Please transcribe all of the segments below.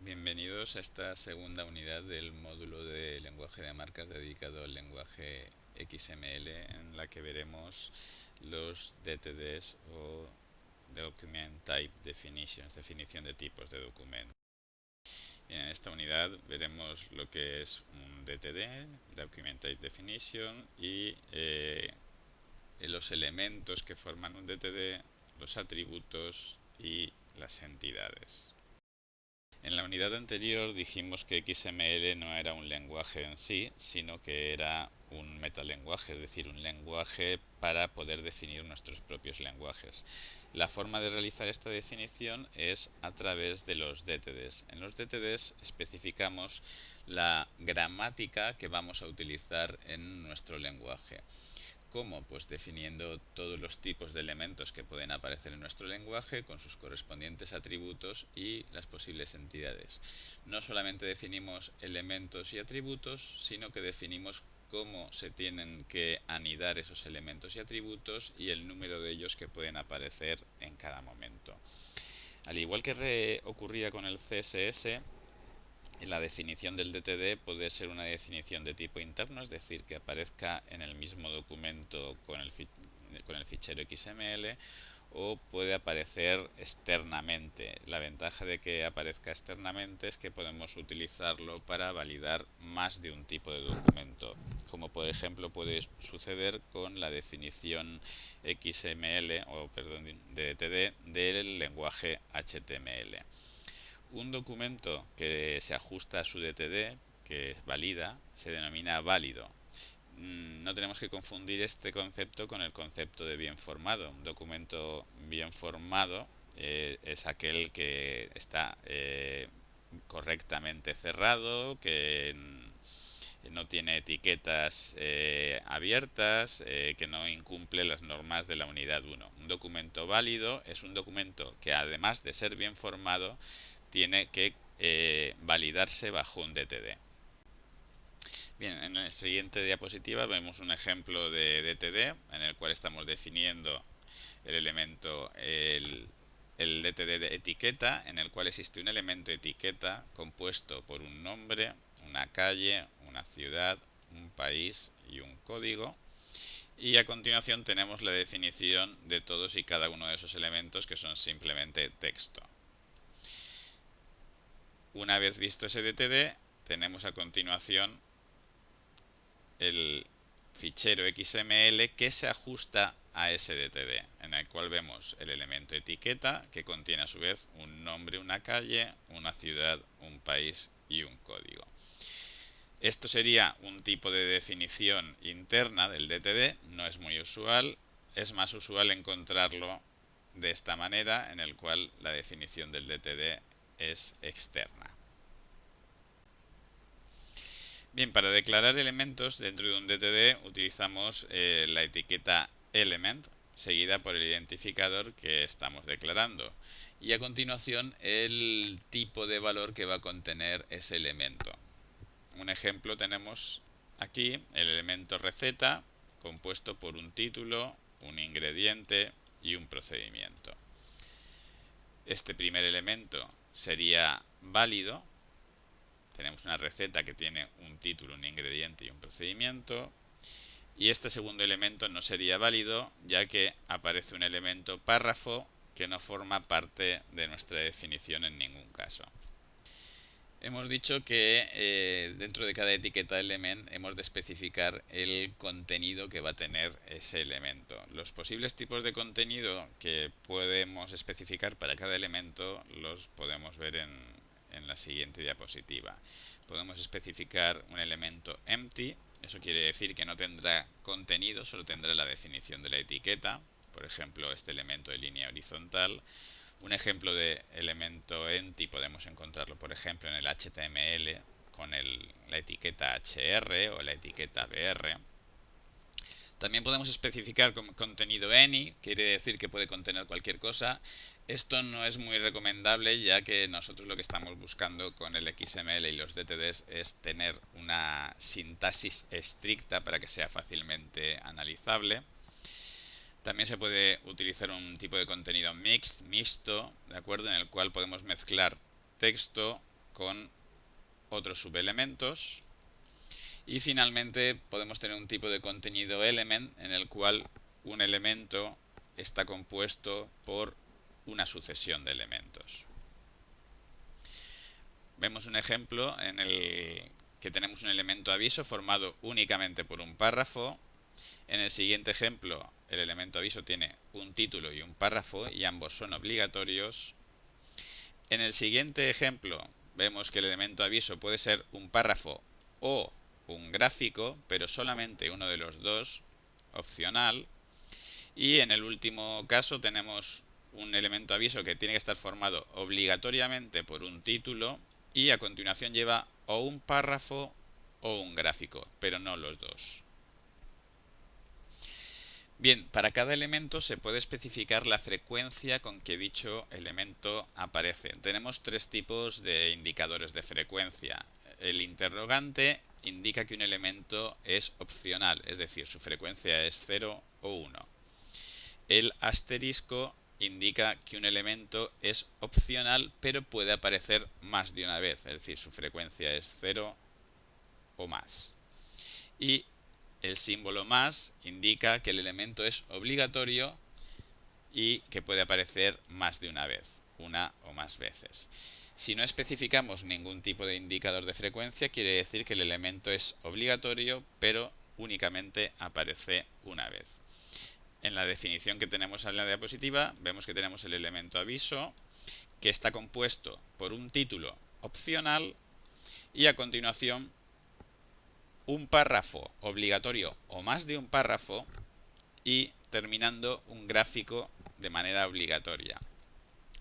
Bienvenidos a esta segunda unidad del módulo de lenguaje de marcas dedicado al lenguaje XML, en la que veremos los DTDs o Document Type Definitions, definición de tipos de documento. En esta unidad veremos lo que es un DTD, Document Type Definition, y los elementos que forman un DTD, los atributos y las entidades. En la unidad anterior dijimos que XML no era un lenguaje en sí, sino que era un metalenguaje, es decir, un lenguaje para poder definir nuestros propios lenguajes. La forma de realizar esta definición es a través de los DTDs. En los DTDs especificamos la gramática que vamos a utilizar en nuestro lenguaje. ¿Cómo? Pues definiendo todos los tipos de elementos que pueden aparecer en nuestro lenguaje con sus correspondientes atributos y las posibles entidades. No solamente definimos elementos y atributos, sino que definimos cómo se tienen que anidar esos elementos y atributos y el número de ellos que pueden aparecer en cada momento. Al igual que ocurría con el CSS, la definición del DTD puede ser una definición de tipo interno, es decir, que aparezca en el mismo documento con el fichero XML, o puede aparecer externamente. La ventaja de que aparezca externamente es que podemos utilizarlo para validar más de un tipo de documento, como por ejemplo puede suceder con la definición XML o perdón, de DTD del lenguaje HTML. Un documento que se ajusta a su DTD, que es valida, se denomina válido. No tenemos que confundir este concepto con el concepto de bien formado. Un documento bien formado es aquel que está correctamente cerrado, que no tiene etiquetas abiertas, que no incumple las normas de la unidad 1. Un documento válido es un documento que, además de ser bien formado, tiene que validarse bajo un DTD. Bien, en la siguiente diapositiva vemos un ejemplo de DTD en el cual estamos definiendo el elemento, el DTD de etiqueta, en el cual existe un elemento etiqueta compuesto por un nombre, una calle, una ciudad, un país y un código. Y a continuación tenemos la definición de todos y cada uno de esos elementos, que son simplemente texto. Una vez visto ese DTD, tenemos a continuación el fichero XML que se ajusta a ese DTD, en el cual vemos el elemento etiqueta, que contiene a su vez un nombre, una calle, una ciudad, un país y un código. Esto sería un tipo de definición interna del DTD, no es muy usual, es más usual encontrarlo de esta manera, en el cual la definición del DTD es externa. Bien, para declarar elementos dentro de un DTD utilizamos la etiqueta element seguida por el identificador que estamos declarando y a continuación el tipo de valor que va a contener ese elemento. Un ejemplo tenemos aquí el elemento receta compuesto por un título, un ingrediente y un procedimiento. Este primer elemento sería válido. Tenemos una receta que tiene un título, un ingrediente y un procedimiento. Y este segundo elemento no sería válido, ya que aparece un elemento párrafo que no forma parte de nuestra definición en ningún caso. Hemos dicho que dentro de cada etiqueta element hemos de especificar el contenido que va a tener ese elemento. Los posibles tipos de contenido que podemos especificar para cada elemento los podemos ver en la siguiente diapositiva. Podemos especificar un elemento empty, eso quiere decir que no tendrá contenido, solo tendrá la definición de la etiqueta, por ejemplo este elemento de línea horizontal. Un ejemplo de elemento empty podemos encontrarlo, por ejemplo, en el HTML con la etiqueta HR o la etiqueta BR. También podemos especificar como contenido any, quiere decir que puede contener cualquier cosa. Esto no es muy recomendable, ya que nosotros lo que estamos buscando con el XML y los DTDs es tener una sintaxis estricta para que sea fácilmente analizable. También se puede utilizar un tipo de contenido mixto, ¿de acuerdo? En el cual podemos mezclar texto con otros subelementos. Y finalmente podemos tener un tipo de contenido element en el cual un elemento está compuesto por una sucesión de elementos. Vemos un ejemplo en el que tenemos un elemento aviso formado únicamente por un párrafo. En el siguiente ejemplo, el elemento aviso tiene un título y un párrafo y ambos son obligatorios. En el siguiente ejemplo, vemos que el elemento aviso puede ser un párrafo o un gráfico, pero solamente uno de los dos, opcional. Y en el último caso tenemos un elemento aviso que tiene que estar formado obligatoriamente por un título y a continuación lleva o un párrafo o un gráfico, pero no los dos. Bien, para cada elemento se puede especificar la frecuencia con que dicho elemento aparece. Tenemos tres tipos de indicadores de frecuencia. El interrogante indica que un elemento es opcional, es decir, su frecuencia es 0 o 1. El asterisco indica que un elemento es opcional, pero puede aparecer más de una vez, es decir, su frecuencia es 0 o más. Y el símbolo más indica que el elemento es obligatorio y que puede aparecer más de una vez, una o más veces. Si no especificamos ningún tipo de indicador de frecuencia, quiere decir que el elemento es obligatorio, pero únicamente aparece una vez. En la definición que tenemos en la diapositiva, vemos que tenemos el elemento aviso, que está compuesto por un título opcional y a continuación un párrafo obligatorio o más de un párrafo y terminando un gráfico de manera obligatoria.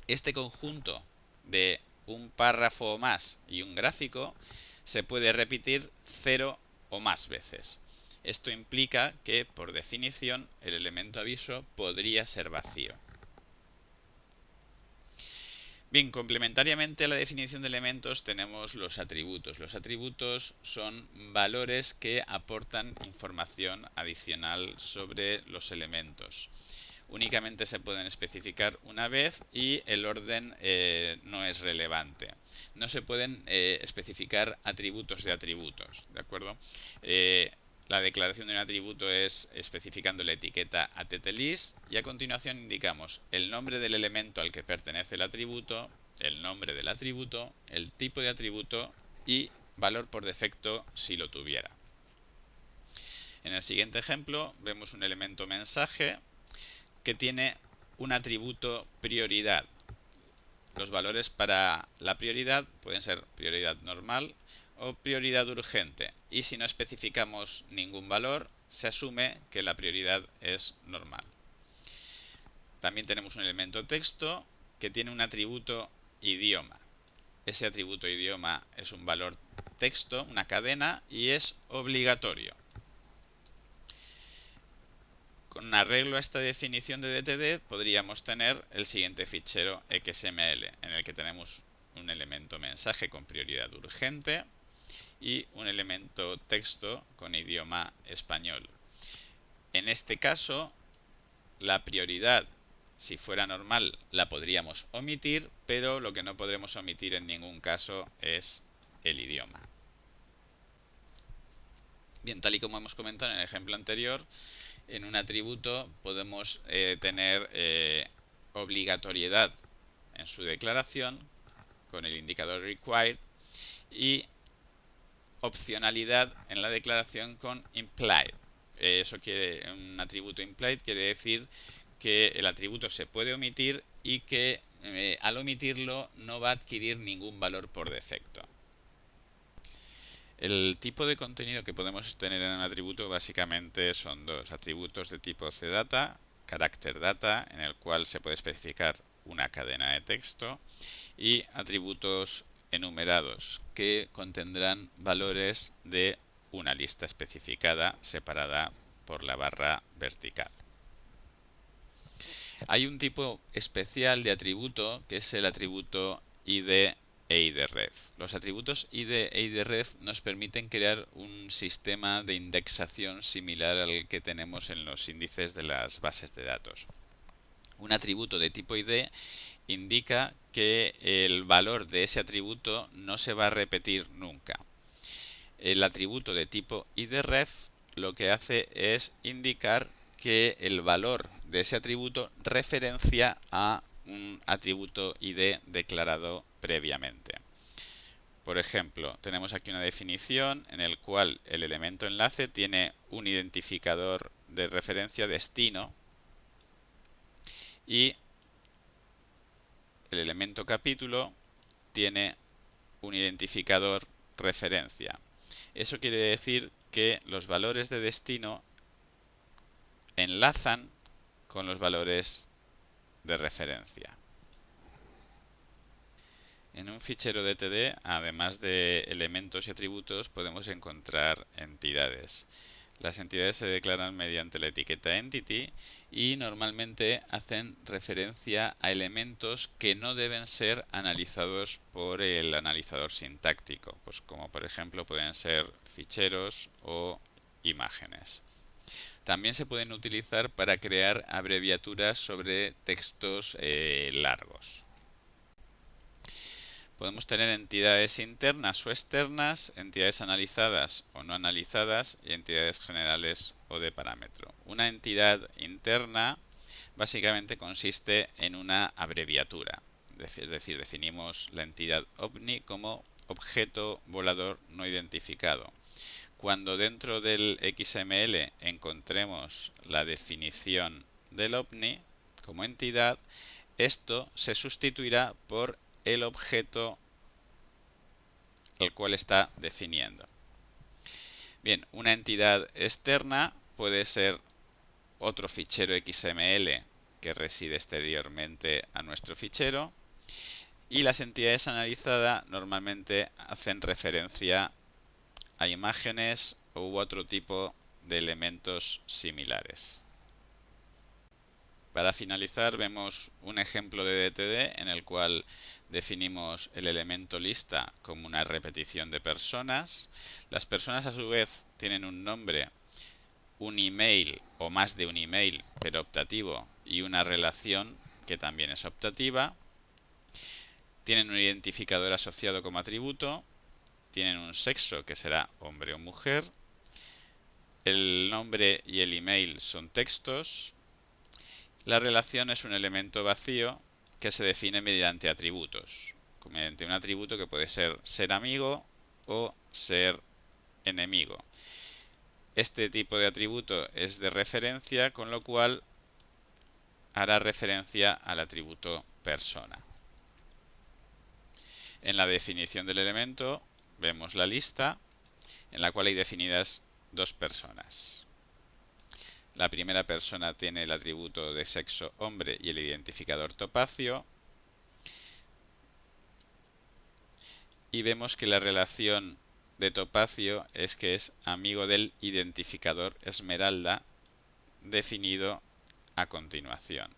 Este conjunto de un párrafo o más y un gráfico se puede repetir 0 o más veces. Esto implica que, por definición, el elemento aviso podría ser vacío. Bien, complementariamente a la definición de elementos tenemos los atributos. Los atributos son valores que aportan información adicional sobre los elementos. Únicamente se pueden especificar una vez y el orden no es relevante. No se pueden especificar atributos de atributos, ¿de acuerdo? La declaración de un atributo es especificando la etiqueta attList y a continuación indicamos el nombre del elemento al que pertenece el atributo, el nombre del atributo, el tipo de atributo y valor por defecto si lo tuviera. En el siguiente ejemplo vemos un elemento mensaje que tiene un atributo prioridad. Los valores para la prioridad pueden ser prioridad normal o prioridad urgente, y si no especificamos ningún valor, se asume que la prioridad es normal. También tenemos un elemento texto que tiene un atributo idioma. Ese atributo idioma es un valor texto, una cadena, y es obligatorio. Con arreglo a esta definición de DTD podríamos tener el siguiente fichero XML, en el que tenemos un elemento mensaje con prioridad urgente y un elemento texto con idioma español. En este caso, la prioridad, si fuera normal, la podríamos omitir, pero lo que no podremos omitir en ningún caso es el idioma. Bien, tal y como hemos comentado en el ejemplo anterior, en un atributo podemos tener obligatoriedad en su declaración con el indicador required y opcionalidad en la declaración con implied. Un atributo implied quiere decir que el atributo se puede omitir y que al omitirlo no va a adquirir ningún valor por defecto. El tipo de contenido que podemos tener en un atributo básicamente son dos: atributos de tipo CData, character data, en el cual se puede especificar una cadena de texto, y atributos enumerados, que contendrán valores de una lista especificada separada por la barra vertical. Hay un tipo especial de atributo que es el atributo ID e IDREF. Los atributos ID e IDREF nos permiten crear un sistema de indexación similar al que tenemos en los índices de las bases de datos. Un atributo de tipo ID indica que el valor de ese atributo no se va a repetir nunca. El atributo de tipo idref lo que hace es indicar que el valor de ese atributo referencia a un atributo id declarado previamente. Por ejemplo, tenemos aquí una definición en el cual el elemento enlace tiene un identificador de referencia destino y el elemento capítulo tiene un identificador referencia. Eso quiere decir que los valores de destino enlazan con los valores de referencia. En un fichero DTD, además de elementos y atributos, podemos encontrar entidades. Las entidades se declaran mediante la etiqueta entity y normalmente hacen referencia a elementos que no deben ser analizados por el analizador sintáctico, pues como por ejemplo pueden ser ficheros o imágenes. También se pueden utilizar para crear abreviaturas sobre textos largos. Podemos tener entidades internas o externas, entidades analizadas o no analizadas y entidades generales o de parámetro. Una entidad interna básicamente consiste en una abreviatura, es decir, definimos la entidad OVNI como objeto volador no identificado. Cuando dentro del XML encontremos la definición del OVNI como entidad, esto se sustituirá por el objeto al cual está definiendo. Bien, una entidad externa puede ser otro fichero XML que reside exteriormente a nuestro fichero, y las entidades analizadas normalmente hacen referencia a imágenes u otro tipo de elementos similares. Para finalizar, vemos un ejemplo de DTD en el cual definimos el elemento lista como una repetición de personas. Las personas a su vez tienen un nombre, un email o más de un email, pero optativo, y una relación que también es optativa. Tienen un identificador asociado como atributo. Tienen un sexo que será hombre o mujer. El nombre y el email son textos. La relación es un elemento vacío que se define mediante atributos. Mediante un atributo que puede ser amigo o ser enemigo. Este tipo de atributo es de referencia, con lo cual hará referencia al atributo persona. En la definición del elemento vemos la lista en la cual hay definidas dos personas. La primera persona tiene el atributo de sexo hombre y el identificador topacio. Y vemos que la relación de topacio es que es amigo del identificador esmeralda definido a continuación.